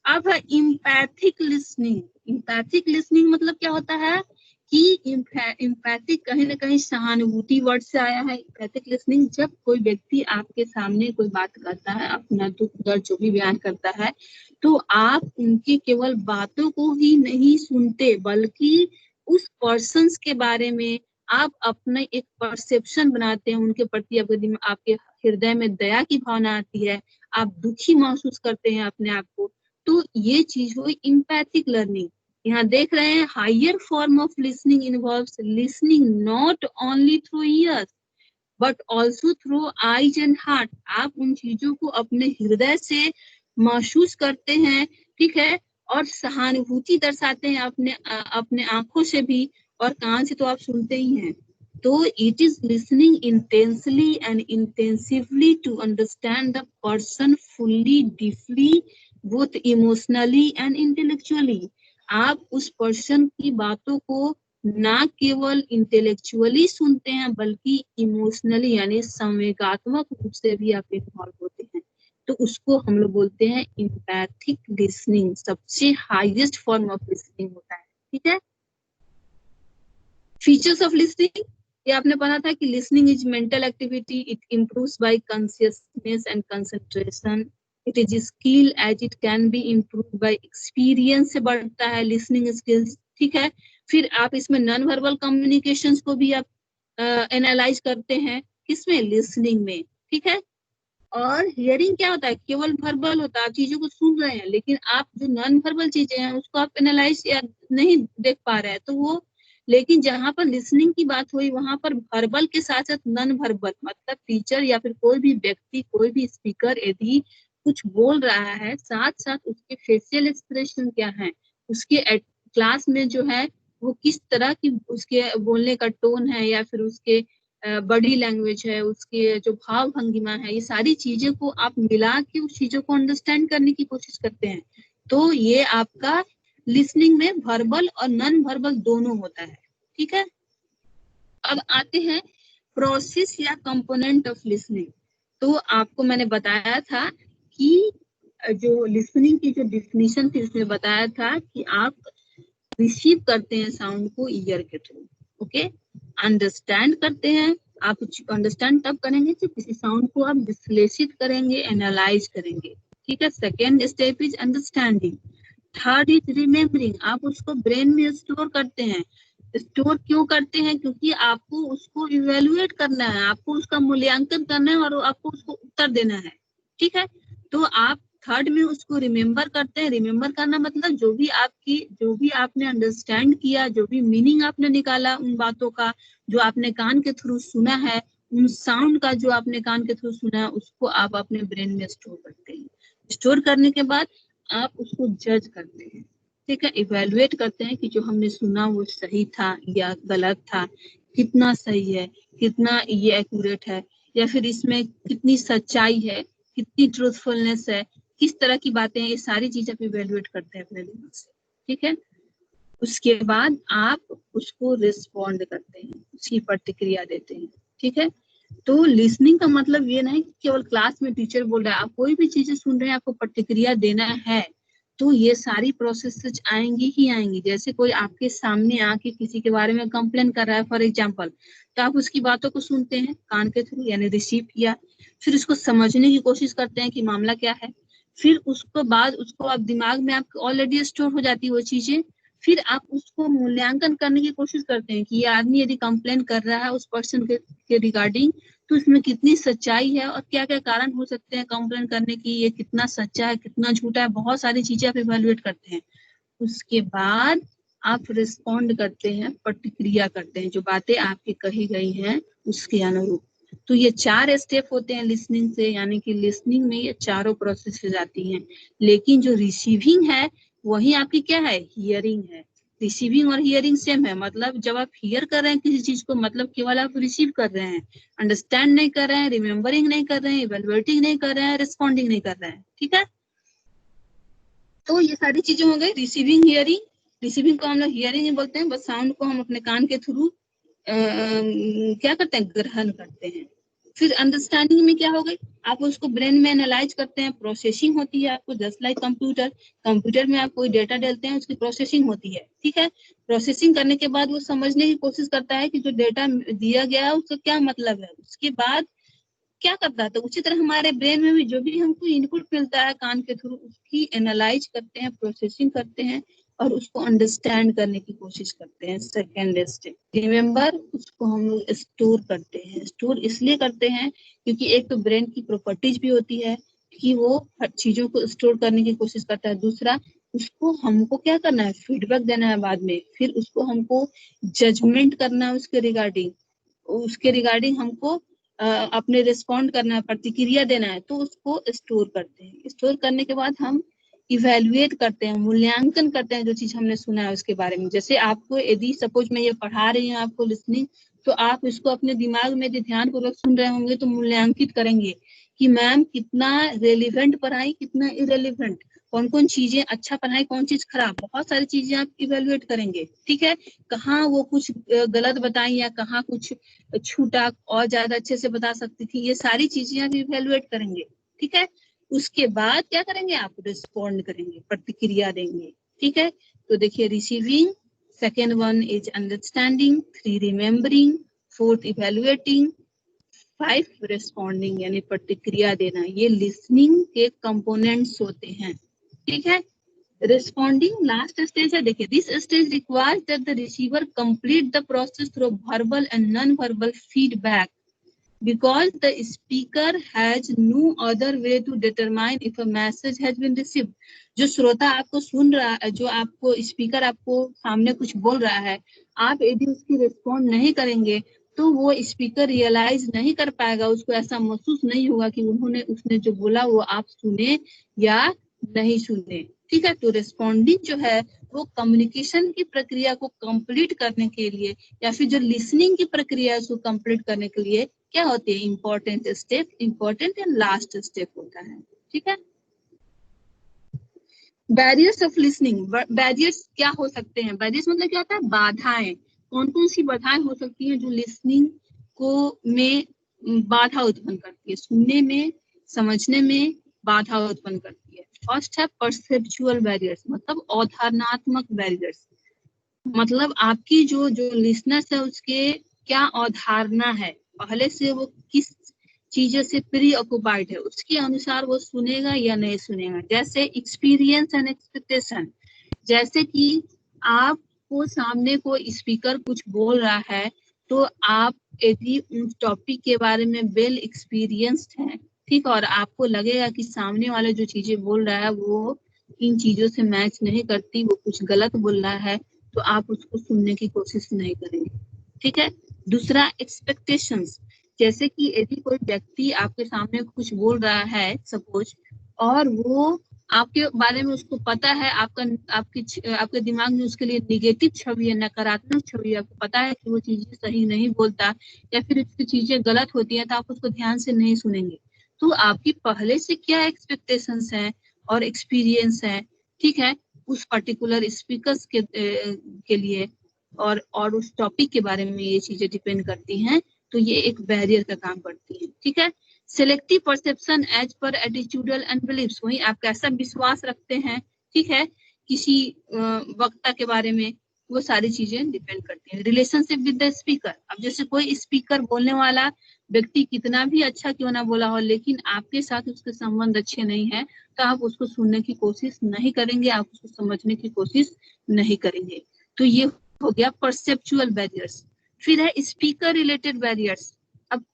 अब है इम्पैथिक लिसनिंग। इम्पैथिक लिसनिंग मतलब क्या होता है कि इम्पैथिक कहीं ना कहीं सहानुभूति वर्ड से आया है। इम्पैथिक लिसनिंग, जब कोई व्यक्ति आपके सामने कोई बात करता है, अपना दुख दर्द जो भी बयान करता है, तो आप उनकी केवल बातों को ही नहीं सुनते, बल्कि उस पर्सन्स के बारे में आप अपने एक परसेप्शन बनाते हैं उनके प्रति, आपके हृदय में दया की भावना आती है, आप दुखी महसूस करते हैं अपने आप को। तो ये चीज हुई इम्पैथिक लर्निंग। यहाँ देख रहे हैं, higher form of listening involves listening not only through ears but also through eyes and heart. आप उन चीजों को अपने हृदय से महसूस करते हैं, ठीक है, और सहानुभूति दर्शाते हैं अपने आंखों से भी, और कान से तो आप सुनते ही हैं। तो it is listening intensely and intensively to understand the person fully, deeply, both emotionally and intellectually. आप उस पर्सन की बातों को ना केवल इंटेलेक्चुअली सुनते हैं, बल्कि इमोशनली यानी संवेगात्मक रूप से भी आप इन्वॉल्व होते हैं। तो उसको हम लोग बोलते हैं इम्पैथिक लिसनिंग। सबसे हाईएस्ट फॉर्म ऑफ लिसनिंग होता है। ठीक है, फीचर्स ऑफ लिसनिंग, ये आपने पढ़ा था कि listening is mental activity, it improves by consciousness and concentration, it is skill as it can be improve by experience से बढ़ता है लिसनिंग स्किल्स। ठीक है, फिर आप इसमें नॉन वर्बल कम्युनिकेशंस को भी आप एनालाइज करते हैं, किसमें? लिसनिंग में। ठीक है, और हियरिंग क्या होता है? केवल वर्बल होता है, आप चीजों को सुन रहे हैं, लेकिन आप जो नॉन वर्बल चीजें हैं उसको आप एनालाइज या नहीं देख पा रहे हैं, तो वो, लेकिन जहां पर लिसनिंग की बात हुई वहां पर वर्बल के साथ साथ नॉन वर्बल, मतलब टीचर या फिर कोई भी व्यक्ति, कोई भी स्पीकर यदि कुछ बोल रहा है, साथ साथ उसके फेशियल एक्सप्रेशन क्या है, उसके क्लास में जो है वो किस तरह की उसके बोलने का टोन है, या फिर उसके बॉडी लैंग्वेज है, उसके जो भाव भंगिमा है, ये सारी चीजों को आप मिला के उस चीजों को अंडरस्टैंड करने की कोशिश करते हैं। तो ये आपका लिसनिंग में वर्बल और नॉन वर्बल दोनों होता है। ठीक है, अब आते हैं प्रोसेस या कंपोनेंट ऑफ लिसनिंग। तो आपको मैंने बताया था कि जो लिसनिंग की जो डिफिनीशन थी उसमें बताया था कि आप रिसीव करते हैं साउंड को ईयर के थ्रू, ओके, अंडरस्टैंड करते हैं, आप अंडरस्टैंड तब करेंगे जब किसी साउंड को आप विश्लेषित करेंगे, एनालाइज करेंगे। ठीक है, second step is understanding, third is remembering, आप उसको ब्रेन में स्टोर करते हैं। स्टोर क्यों करते हैं? क्योंकि आपको उसको इवेल्युएट करना है, आपको उसका मूल्यांकन करना है और आपको उसको उत्तर देना है। ठीक है, तो आप थर्ड में उसको रिमेम्बर करते हैं। रिमेम्बर करना मतलब जो भी आपने अंडरस्टैंड किया, जो भी मीनिंग आपने निकाला उन बातों का, जो आपने कान के थ्रू सुना है, उन साउंड का जो आपने कान के थ्रू सुना है, उसको आप अपने ब्रेन में स्टोर करते हैं। स्टोर करने के बाद आप उसको जज करते हैं। ठीक है, इवेल्युएट करते हैं कि जो हमने सुना वो सही था या गलत था, कितना सही है, कितना ये एक्यूरेट है, या फिर इसमें कितनी सच्चाई है, कितनी ट्रूथफुलनेस है, किस तरह की बातें हैं, ये सारी चीजें आप इवेल्युएट करते हैं अपने दिमाग से। ठीक है, उसके बाद आप उसको रिस्पॉन्ड करते हैं, उसकी प्रतिक्रिया देते हैं। ठीक है, तो लिसनिंग का मतलब ये नहीं कि केवल क्लास में टीचर बोल रहा है, आप कोई भी चीजें सुन रहे हैं, आपको प्रतिक्रिया देना है, तो ये सारी प्रोसेस आएंगी ही आएंगी। जैसे कोई आपके सामने आके किसी के बारे में कंप्लेन कर रहा है फॉर एग्जांपल, तो आप उसकी बातों को सुनते हैं कान के थ्रू, यानी रिसीव किया, फिर उसको समझने की कोशिश करते हैं कि मामला क्या है, फिर उसको बाद उसको आप दिमाग में आपके ऑलरेडी स्टोर हो जाती है वो चीजें, फिर आप उसको मूल्यांकन करने की कोशिश करते हैं कि ये आदमी यदि कंप्लेन कर रहा है उस पर्सन के रिगार्डिंग, तो इसमें कितनी सच्चाई है और क्या क्या कारण हो सकते हैं कंप्लेन करने की, ये कितना सच्चा है कितना झूठा है, बहुत सारी चीजें आप इवेल्युएट करते हैं। उसके बाद आप रिस्पॉन्ड करते हैं, प्रतिक्रिया करते हैं, जो बातें आपकी कही गई हैं उसके अनुरूप। तो ये 4 स्टेप होते हैं लिसनिंग से, यानी कि लिसनिंग में ये चारों प्रोसेस हो जाती हैं। लेकिन जो रिसीविंग है वही आपकी क्या है, हियरिंग है। रिसीविंग और हियरिंग सेम है, मतलब जब आप हियर कर रहे हैं किसी चीज को, मतलब केवल आप रिसीव कर रहे हैं, अंडरस्टैंड नहीं कर रहे हैं, रिमेम्बरिंग नहीं कर रहे हैं, इवेल्युएटिंग नहीं कर रहे हैं, रिस्पॉन्डिंग नहीं कर रहे हैं। ठीक है, तो ये सारी चीजें हो गई रिसीविंग हियरिंग। रिसीविंग को हम लोग हियरिंग ही बोलते हैं, बस साउंड को हम अपने कान के थ्रू क्या करते हैं, ग्रहण करते हैं। फिर अंडरस्टैंडिंग में क्या हो गई, आप उसको ब्रेन में एनालाइज करते हैं, प्रोसेसिंग होती है आपको, जस्ट लाइक कंप्यूटर में आप कोई डेटा डालते हैं उसकी प्रोसेसिंग होती है। ठीक है, प्रोसेसिंग करने के बाद वो समझने की कोशिश करता है कि जो डेटा दिया गया है उसका क्या मतलब है, उसके बाद क्या करता है। तो उसी तरह हमारे ब्रेन में भी जो भी हमको इनपुट मिलता है कान के थ्रू, उसकी एनालाइज करते हैं, प्रोसेसिंग करते हैं और उसको अंडरस्टैंड करने की कोशिश करते हैं। सेकेंड स्टेप रिमेम्बर, उसको हम लोग स्टोर करते हैं। स्टोर इसलिए करते हैं क्योंकि एक तो ब्रेन की प्रॉपर्टीज भी होती है कि वो हर चीजों को स्टोर करने की कोशिश करता है। दूसरा, उसको हमको क्या करना है, फीडबैक देना है बाद में, फिर उसको हमको जजमेंट करना है उसके रिगार्डिंग हमको अपने रिस्पॉन्ड करना है, प्रतिक्रिया देना है, तो उसको स्टोर करते हैं। स्टोर करने के बाद हम इवेल्युएट करते हैं, मूल्यांकन करते हैं जो चीज हमने सुना है उसके बारे में। जैसे आपको यदि सपोज मैं ये पढ़ा रही हूँ आपको लिसनिंग, तो आप इसको अपने दिमाग में यदि ध्यानपूर्वक सुन रहे होंगे तो मूल्यांकित करेंगे कि मैम कितना रेलिवेंट पढ़ाई, कितना इरेलीवेंट, कौन कौन चीजें अच्छा पढ़ाई, कौन चीज खराब, बहुत सारी चीजें आप इवेल्युएट करेंगे। ठीक है, कहाँ वो कुछ गलत बताई या कहाँ कुछ छूटा और ज्यादा अच्छे से बता सकती थी, ये सारी चीजें आप इवेल्युएट करेंगे। ठीक है, उसके बाद क्या करेंगे, आप रिस्पॉन्ड करेंगे, प्रतिक्रिया देंगे। ठीक है, तो देखिए receiving, second one is understanding, 3 remembering, 4th evaluating, 5 responding यानी प्रतिक्रिया देना। ये लिसनिंग के कंपोनेंट्स होते हैं। ठीक है, responding last stage है। देखिए this stage requires that the receiver complete the process through verbal and non-verbal feedback because the speaker has no other way to determine if a message has been received। जो श्रोता आपको सुन रहा है, जो आपको speaker आपको सामने कुछ बोल रहा है, आप यदि उसकी रिस्पॉन्ड नहीं करेंगे तो वो स्पीकर रियलाइज नहीं कर पाएगा, उसको ऐसा महसूस नहीं होगा कि उसने जो बोला वो आप सुने या नहीं सुने। ठीक है, तो रिस्पॉन्डिंग जो है वो कम्युनिकेशन की प्रक्रिया को कंप्लीट करने के लिए या फिर जो लिसनिंग की प्रक्रिया है उसको कंप्लीट करने के लिए क्या होती है, important step, important and last step होता है। ठीक है, बैरियर्स ऑफ लिसनिंग। बैरियर्स क्या हो सकते हैं, बैरियर्स मतलब क्या होता है, बाधाएं। कौन कौन सी बाधाएं हो सकती हैं जो लिसनिंग को में बाधा उत्पन्न करती है, सुनने में समझने में बाधा उत्पन्न करती है। फर्स्ट है परसेप्चुअल बैरियर्स, मतलब अवधारणात्मक बैरियर्स, मतलब आपकी जो लिसनर्स है उसके क्या अवधारणा है, पहले से वो किस चीजों से प्री ऑक्युपाइड है, उसके अनुसार वो सुनेगा या नहीं सुनेगा। जैसे एक्सपीरियंस एंड एक्सपेक्टेशन, जैसे कि आपको सामने कोई स्पीकर कुछ बोल रहा है तो आप यदि उस टॉपिक के बारे में वेल एक्सपीरियंस्ड है, ठीक, और आपको लगेगा कि सामने वाले जो चीजें बोल रहा है वो इन चीजों से मैच नहीं करती, वो कुछ गलत बोल रहा है, तो आप उसको सुनने की कोशिश नहीं करेंगे। ठीक है, दूसरा एक्सपेक्टेशंस, जैसे कि यदि कोई व्यक्ति आपके सामने कुछ बोल रहा है सपोज, और वो आपके बारे में उसको पता है, आपके दिमाग में उसके लिए निगेटिव छवि है, नकारात्मक छवि है, आपको पता है कि वो चीजें सही नहीं बोलता या फिर उसकी चीजें गलत होती हैं, तो आप उसको ध्यान से नहीं सुनेंगे। तो आपकी पहले से क्या एक्सपेक्टेशंस है और एक्सपीरियंस है, ठीक है, उस पर्टिकुलर स्पीकर्स के लिए और उस टॉपिक के बारे में ये चीजें डिपेंड करती हैं, तो ये एक बैरियर का काम करती है। ठीक है, selective perception as per attitudinal and beliefs, वही आप कैसा विश्वास रखते हैं, ठीक है, किसी वक्ता के बारे में, वो सारी चीजें डिपेंड करती हैं। रिलेशनशिप विद द स्पीकर, अब जैसे कोई स्पीकर बोलने वाला व्यक्ति कितना भी अच्छा क्यों ना बोला हो, लेकिन आपके साथ उसके संबंध अच्छे नहीं है तो आप उसको सुनने की कोशिश नहीं करेंगे, आप उसको समझने की कोशिश नहीं करेंगे। तो ये हो गया परसेप्चुअल बैरियर्स। फिर है स्पीकर रिलेटेड बैरियर्स। अब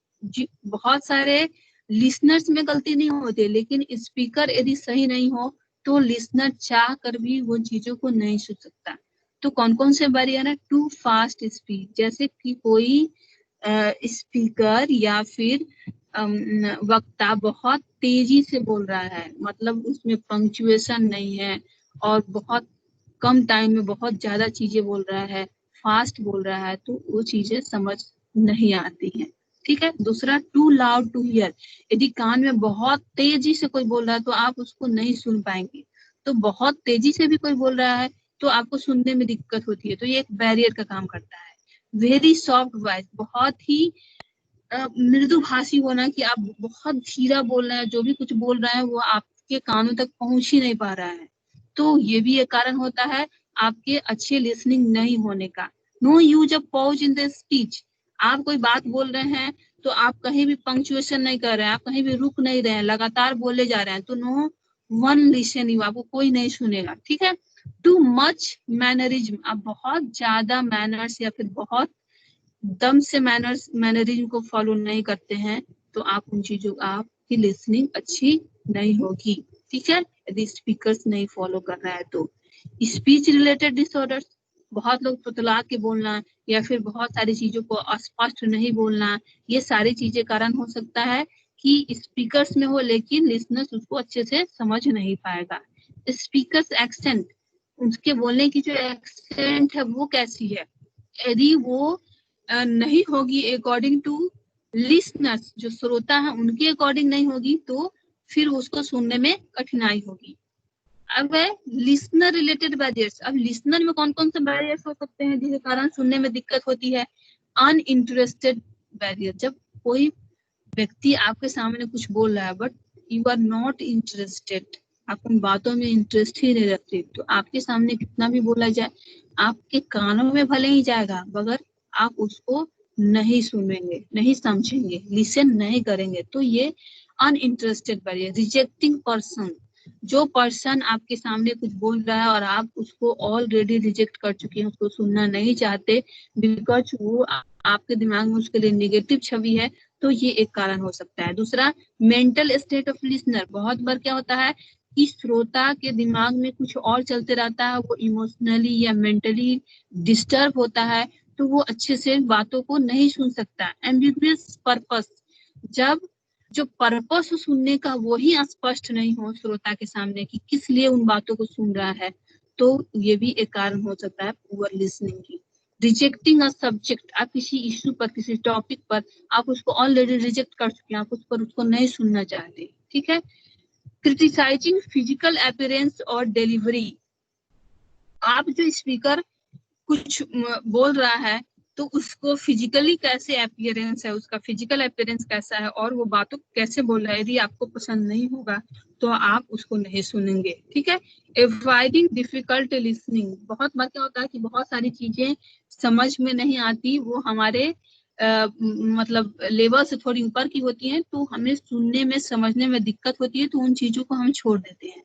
बहुत सारे लिसनर्स में गलती नहीं होती, लेकिन स्पीकर यदि सही नहीं हो तो लिसनर चाह कर भी वो चीजों को नहीं सुन सकता। तो कौन कौन से बैरियर है? टू फास्ट स्पीच, जैसे कि कोई स्पीकर या फिर वक्ता बहुत तेजी से बोल रहा है, मतलब उसमें पंक्चुएशन नहीं है और बहुत कम टाइम में बहुत ज्यादा चीजें बोल रहा है, फास्ट बोल रहा है, तो वो चीजें समझ नहीं आती हैं। ठीक है। दूसरा, टू लाउड टू हियर, यदि कान में बहुत तेजी से कोई बोल रहा है तो आप उसको नहीं सुन पाएंगे। तो बहुत तेजी से भी कोई बोल रहा है तो आपको सुनने में दिक्कत होती है, तो ये एक बैरियर का काम करता है। वेरी सॉफ्ट वॉइस, बहुत ही मृदु भाषी होना, कि आप बहुत धीरा बोल रहे हैं, जो भी कुछ बोल रहे हैं वो आपके कानों तक पहुंच ही नहीं पा रहा है, तो ये भी एक कारण होता है आपके अच्छे लिसनिंग नहीं होने का। No use of pause in the speech, आप कोई बात बोल रहे हैं तो आप कहीं भी पंक्चुएशन नहीं कर रहे हैं, आप कहीं भी रुक नहीं रहे हैं, लगातार बोले जा रहे हैं, तो नो वन लिसन यू, आपको कोई नहीं सुनेगा। ठीक है। टू मच मैनरिज्म, आप बहुत ज्यादा मैनर्स या फिर बहुत दम से मैनरिज्म को फॉलो नहीं करते हैं तो आप उन चीजों, आपकी लिसनिंग अच्छी नहीं होगी। ठीक है, यदि स्पीकर्स नहीं फॉलो कर रहा है तो। स्पीच रिलेटेड डिसऑर्डर्स, बहुत लोग तुतला के बोलना या फिर बहुत सारी चीजों को अस्पष्ट नहीं बोलना, ये सारी चीजें कारण हो सकता है कि स्पीकर्स में हो लेकिन लिसनर्स उसको अच्छे से समझ नहीं पाएगा। स्पीकर्स एक्सेंट, उसके बोलने की जो एक्सेंट है वो कैसी है, यदि वो नहीं होगी अकॉर्डिंग टू लिसनर्स, जो श्रोता है उनके अकॉर्डिंग नहीं होगी तो फिर उसको सुनने में कठिनाई होगी। अब है लिसनर रिलेटेड बैरियर्स। अब लिसनर में कौन कौन से बैरियर्स हो सकते हैं जिसके कारण सुनने में दिक्कत होती है? अनइंटरेस्टेड बैरियर, जब कोई व्यक्ति आपके सामने कुछ बोल रहा है but you are not interested, आप उन बातों में इंटरेस्ट ही नहीं रखते, तो आपके सामने कितना भी बोला जाए आपके कानों में भले ही जाएगा मगर आप उसको नहीं सुनेंगे, नहीं समझेंगे, लिसन नहीं करेंगे, तो ये अनइंटरेस्टेड बैरियर। रिजेक्टिंग पर्सन, जो पर्सन आपके सामने कुछ बोल रहा है और आप उसको ऑलरेडी रिजेक्ट कर चुके हैं, उसको सुनना नहीं चाहते बिकॉज वो आपके दिमाग में उसके लिए नेगेटिव छवि है, तो ये एक कारण हो सकता है। दूसरा, मेंटल स्टेट ऑफ लिसनर, बहुत बार क्या होता है कि श्रोता के दिमाग में कुछ और चलते रहता है, वो इमोशनली या मेंटली डिस्टर्ब होता है तो वो अच्छे से बातों को नहीं सुन सकता। एम्बिगुअस पर्पस, जब जो पर्पस सुनने का वो ही स्पष्ट नहीं हो श्रोता के सामने कि किस लिए उन बातों को सुन रहा है, तो ये भी एक कारण हो सकता है पुअर लिसनिंग की। रिजेक्टिंग अ सब्जेक्ट, आप किसी इश्यू पर, किसी टॉपिक पर आप उसको ऑलरेडी रिजेक्ट कर चुके हैं, आप उस पर उसको नहीं सुनना चाहते। ठीक है। क्रिटिसाइजिंग फिजिकल अपीयरेंस और डिलीवरी, आप जो स्पीकर कुछ बोल रहा है तो उसको फिजिकली कैसे अपीयरेंस है, उसका फिजिकल अपीयरेंस कैसा है और वो बातों कैसे बोल रहा है, यदि आपको पसंद नहीं होगा तो आप उसको नहीं सुनेंगे। ठीक है। अवॉइडिंग डिफिकल्ट लिसनिंग, बहुत बार क्या होता है कि बहुत सारी चीजें समझ में नहीं आती, वो हमारे मतलब लेवल से थोड़ी ऊपर की होती हैं, तो हमें सुनने में समझने में दिक्कत होती है, तो उन चीजों को हम छोड़ देते हैं।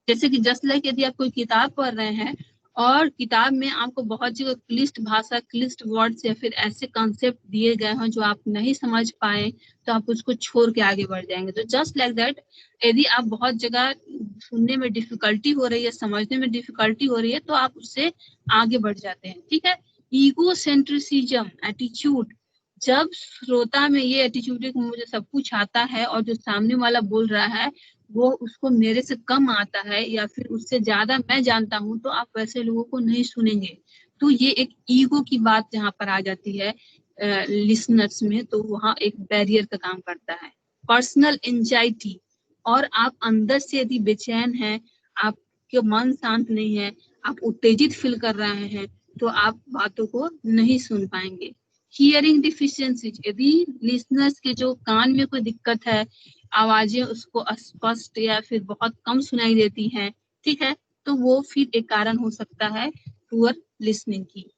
जैसे कि जस्ट लाइक यदि आप कोई किताब पढ़ रहे हैं और किताब में आपको बहुत जगह क्लिष्ट भाषा, क्लिष्ट वर्ड्स या फिर ऐसे कॉन्सेप्ट दिए गए हैं जो आप नहीं समझ पाए तो आप उसको छोड़ के आगे बढ़ जाएंगे। तो जस्ट लाइक दैट, यदि आप बहुत जगह सुनने में डिफिकल्टी हो रही है, समझने में डिफिकल्टी हो रही है तो आप उससे आगे बढ़ जाते हैं। ठीक है। ईगो सेंट्रिसिज्म एटीट्यूड, जब श्रोता में ये एटीट्यूड है कि मुझे सब कुछ आता है और जो सामने वाला बोल रहा है वो उसको मेरे से कम आता है या फिर उससे ज्यादा मैं जानता हूँ, तो आप वैसे लोगों को नहीं सुनेंगे। तो ये एक ईगो की बात जहाँ पर आ जाती है लिसनर्स में, तो वहाँ एक बैरियर का काम करता है। पर्सनल एंजाइटी, और आप अंदर से यदि बेचैन हैं, आपके मन शांत नहीं है, आप उत्तेजित फील कर रहे हैं, तो आप बातों को नहीं सुन पाएंगे। हियरिंग डिफिशियंसी, यदि लिसनर्स के जो कान में कोई दिक्कत है, आवाजें उसको अस्पष्ट या फिर बहुत कम सुनाई देती हैं, ठीक है, तो वो फिर एक कारण हो सकता है पुअर लिसनिंग की।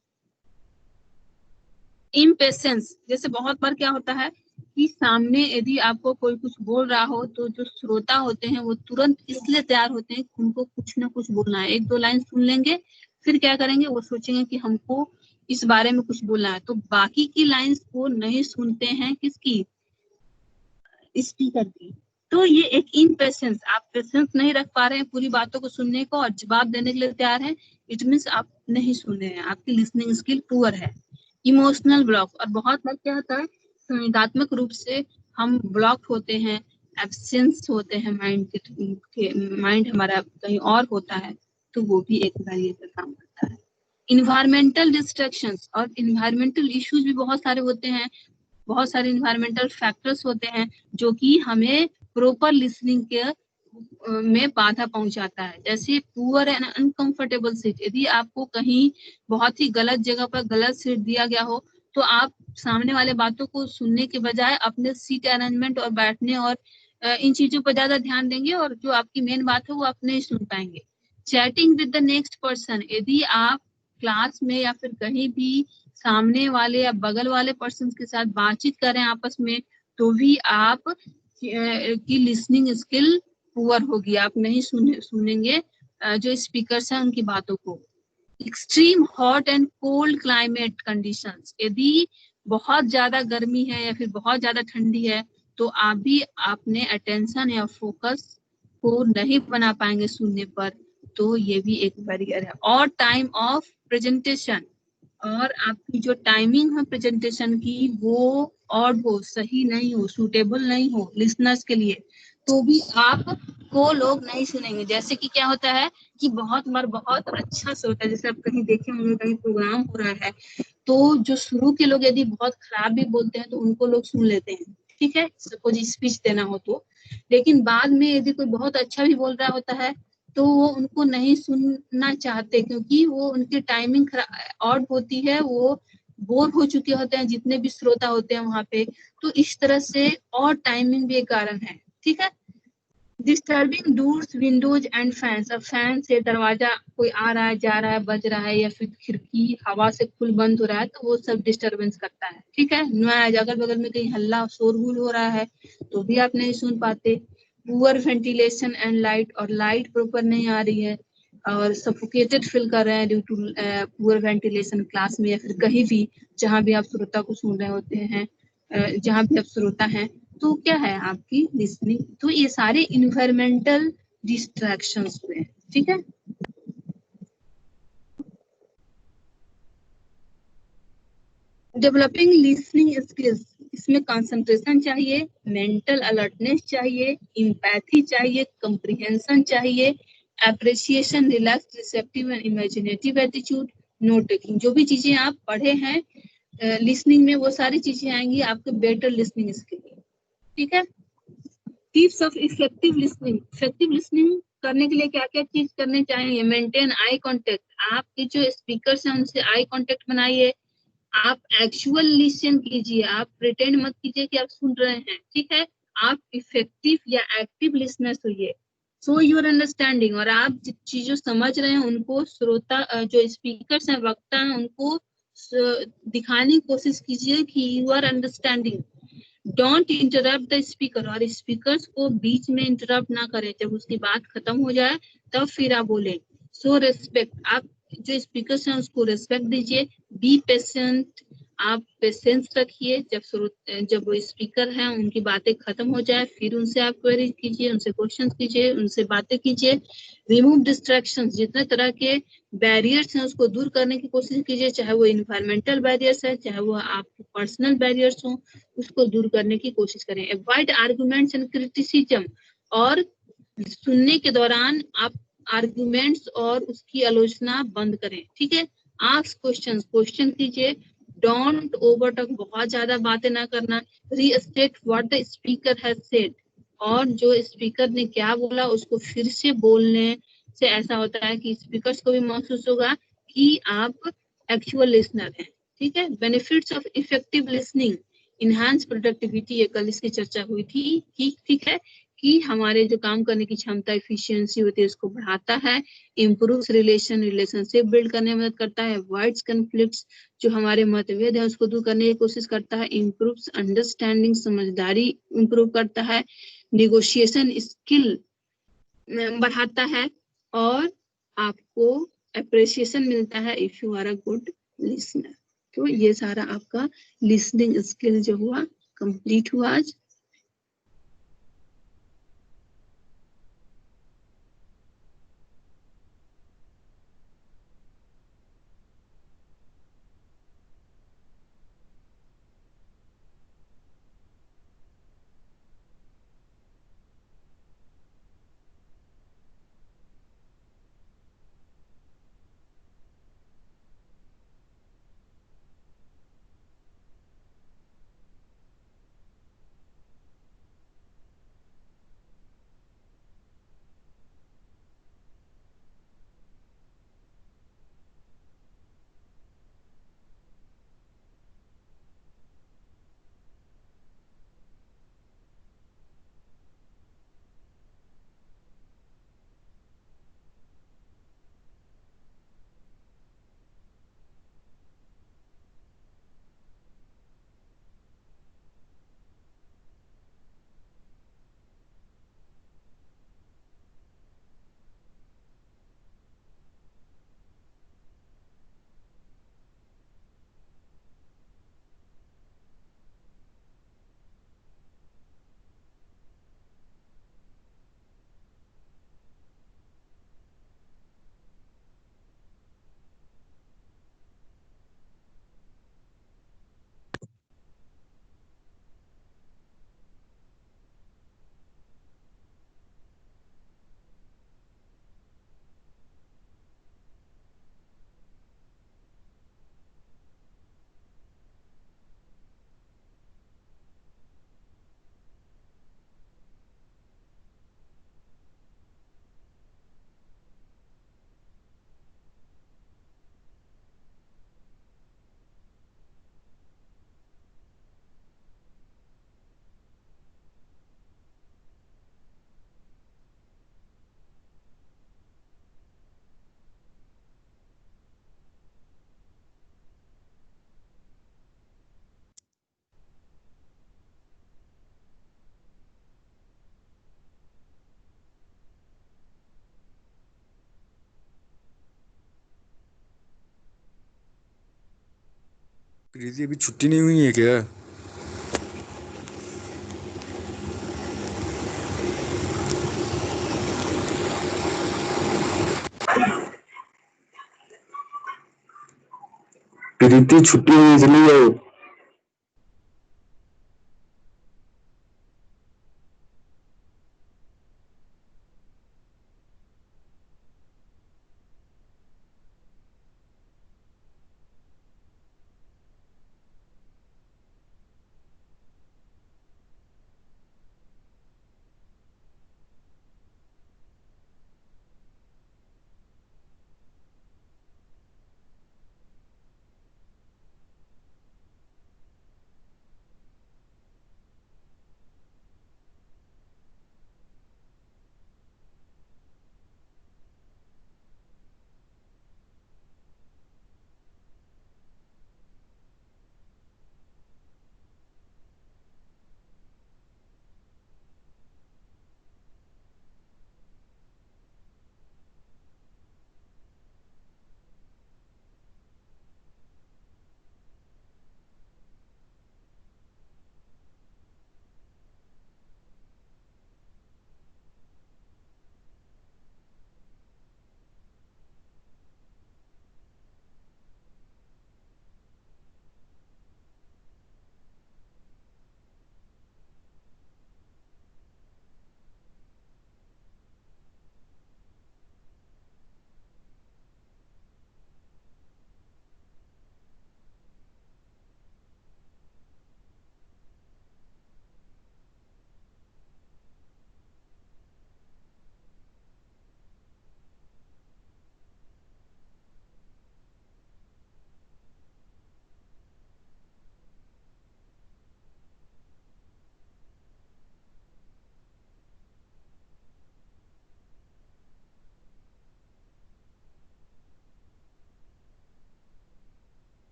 इम्पेशेंस, जैसे बहुत बार क्या होता है कि सामने यदि आपको कोई कुछ बोल रहा हो तो जो श्रोता होते हैं वो तुरंत इसलिए तैयार होते हैं कि उनको कुछ ना कुछ बोलना है। एक दो लाइन सुन लेंगे, फिर क्या करेंगे, वो सोचेंगे कि हमको इस बारे में कुछ बोलना है, तो बाकी की लाइंस को नहीं सुनते हैं, किसकी, स्पीकर की। तो ये एक इम्पेशेंस, आप पेशेंस नहीं रख पा रहे हैं पूरी बातों को सुनने को और जवाब देने के लिए तैयार है, इट मीन्स आप नहीं सुन रहे हैं, आपकी लिसनिंग स्किल पुअर है। इमोशनल ब्लॉक, और बहुत बार क्या होता है संवेगात्मक रूप से हम ब्लॉक होते हैं, एब्सेंस होते हैं, माइंड हमारा कहीं और होता है, तो वो भी एक बैरियर का काम करता है। इन्वायरमेंटल डिस्ट्रैक्शंस और इन्वायरमेंटल इश्यूज भी बहुत सारे होते हैं, बहुत सारे इन्वायरमेंटल फैक्टर्स होते हैं जो कि हमें प्रॉपर लिसनिंग के में बाधा पहुंचाता है। जैसे पुअर एंड अनकंफर्टेबल सीट, यदि आपको कहीं बहुत ही गलत जगह पर गलत सीट दिया गया हो तो आप सामने वाले बातों को सुनने के बजाय अपने सीट अरेंजमेंट और बैठने और इन चीजों पर ज्यादा ध्यान देंगे और जो आपकी मेन बात है वो आप नहीं सुन पाएंगे। Chatting with the next person, यदि आप क्लास में या फिर कहीं भी सामने वाले या बगल वाले पर्सन के साथ बातचीत करें आपस में, तो भी आप की लिसनिंग स्किल पुअर होगी, आप नहीं सुनेंगे जो स्पीकर्स हैं उनकी बातों को। Extreme hot and cold climate conditions, यदि बहुत ज्यादा गर्मी है या फिर बहुत ज्यादा ठंडी है तो आप भी अपने अटेंशन या फोकस को नहीं बना पाएंगे सुनने पर, तो ये भी एक बैरियर है। और टाइम ऑफ प्रेजेंटेशन, और आपकी जो टाइमिंग है प्रेजेंटेशन की वो ऑड हो, सही नहीं हो, सूटेबल नहीं हो लिसनर्स के लिए, तो भी आपको लोग नहीं सुनेंगे। जैसे कि क्या होता है कि बहुत बार बहुत अच्छा से होता है, जैसे आप कहीं देखे होंगे कहीं प्रोग्राम हो रहा है तो जो शुरू के लोग यदि बहुत खराब भी बोलते हैं तो उनको लोग सुन लेते हैं, ठीक है, सपोज स्पीच देना हो तो, लेकिन बाद में यदि कोई बहुत अच्छा भी बोल रहा होता है तो वो उनको नहीं सुनना चाहते क्योंकि वो उनकी टाइमिंग ऑड होती है, वो बोर हो चुके होते हैं जितने भी श्रोता होते हैं वहां पे। तो इस तरह से और टाइमिंग भी एक कारण है, ठीक है। Disturbing doors Windows and fans, अब फैन से दरवाजा कोई आ रहा है जा रहा है बज रहा है या फिर खिड़की हवा से खुल बंद हो रहा है तो वो सब डिस्टर्बेंस करता है, ठीक है। नॉइज, अगल बगल में कहीं हल्ला शोरगुल हो रहा है तो भी आप नहीं सुन पाते। पुअर वेंटिलेशन एंड लाइट, और लाइट प्रॉपर नहीं आ रही है और सफोकेटेड फील कर रहे हैं due to poor ventilation class में या फिर कहीं भी जहां भी आप श्रोता को सुन रहे होते हैं, जहां भी आप श्रोता हैं, तो क्या है आपकी लिसनिंग। तो ये सारे इन्वायरमेंटल डिस्ट्रैक्शंस हुए, ठीक है। डेवलपिंग लिसनिंग स्किल्स, इसमें कंसंट्रेशन चाहिए, मेंटल अलर्टनेस चाहिए, एम्पैथी चाहिए, कंप्रिहेंशन चाहिए, appreciation, relax, receptive and imaginative attitude, note taking. जो भी चीजें आप पढ़े हैं लिसनिंग में वो सारी चीजें आएंगी आपके बेटर लिसनिंग स्किल, ठीक है। Tips of effective listening, effective listening करने के लिए क्या क्या चीज करने चाहिए। मेंटेन आई कांटेक्ट, आपके जो स्पीकर्स हैं उनसे आई कांटेक्ट बनाइए, आप एक्चुअल लिसन कीजिए, आप प्रिटेंड मत कीजिए कि आप सुन रहे हैं, ठीक है। आप इफेक्टिव या एक्टिव लिसनर्स होइए। सो योर अंडरस्टैंडिंग, और आप जिन चीजों समझ रहे हैं उनको श्रोता जो स्पीकर्स हैं वक्ता हैं उनको दिखाने की कोशिश कीजिए कि you are understanding. Don't interrupt the speaker, और स्पीकर्स को बीच में इंटरप्ट ना करें, जब उसकी बात खत्म हो जाए तब फिर आप बोले। सो रेस्पेक्ट, आप जो स्पीकर्स हैं उसको रेस्पेक्ट दीजिए। बी पेशेंट, आप पेशेंस रखिए, जब वो स्पीकर हैं उनकी बातें खत्म हो जाए फिर उनसे आप क्वेरी कीजिए, उनसे क्वेश्चन कीजिए, उनसे बातें कीजिए। रिमूव डिस्ट्रैक्शंस, जितने तरह के बैरियर्स हैं उसको दूर करने की कोशिश कीजिए, चाहे वो इन्वायरमेंटल बैरियर्स है चाहे वो आपके पर्सनल बैरियर्स हो, उसको दूर करने की कोशिश करें। अवॉइड आर्गुमेंट्स एंड क्रिटिसिज्म, और सुनने के दौरान आप आर्गुमेंट्स और उसकी आलोचना बंद करें, ठीक है। आस्क क्वेश्चन कीजिए। डोंट ओवरटॉक, बहुत ज्यादा बातें ना करना। Restate what the speaker has said, और जो स्पीकर ने क्या बोला उसको फिर से बोलने से ऐसा होता है कि स्पीकर्स को भी महसूस होगा कि आप एक्चुअल लिसनर हैं, ठीक है। Benefits of effective listening, enhance productivity, ये कल इसकी चर्चा हुई थी, ठीक है, कि हमारे जो काम करने की क्षमता, एफिशिएंसी होती है उसको बढ़ाता है, इम्प्रूव्स रिलेशनशिप बिल्ड करने में मदद करता है, अवॉइड्स कन्फ्लिक्ट्स, जो हमारे मतभेद है उसको दूर करने की कोशिश करता है, इम्प्रूव्स अंडरस्टैंडिंग, समझदारी इम्प्रूव करता है, निगोशिएशन स्किल बढ़ाता है, और आपको अप्रिसिएशन मिलता है if you are a good listener. तो ये सारा आपका लिसनिंग स्किल जो हुआ कंप्लीट हुआ आज। प्रीति अभी छुट्टी नहीं हुई है क्या? प्रीति छुट्टी हुई चली जाओ।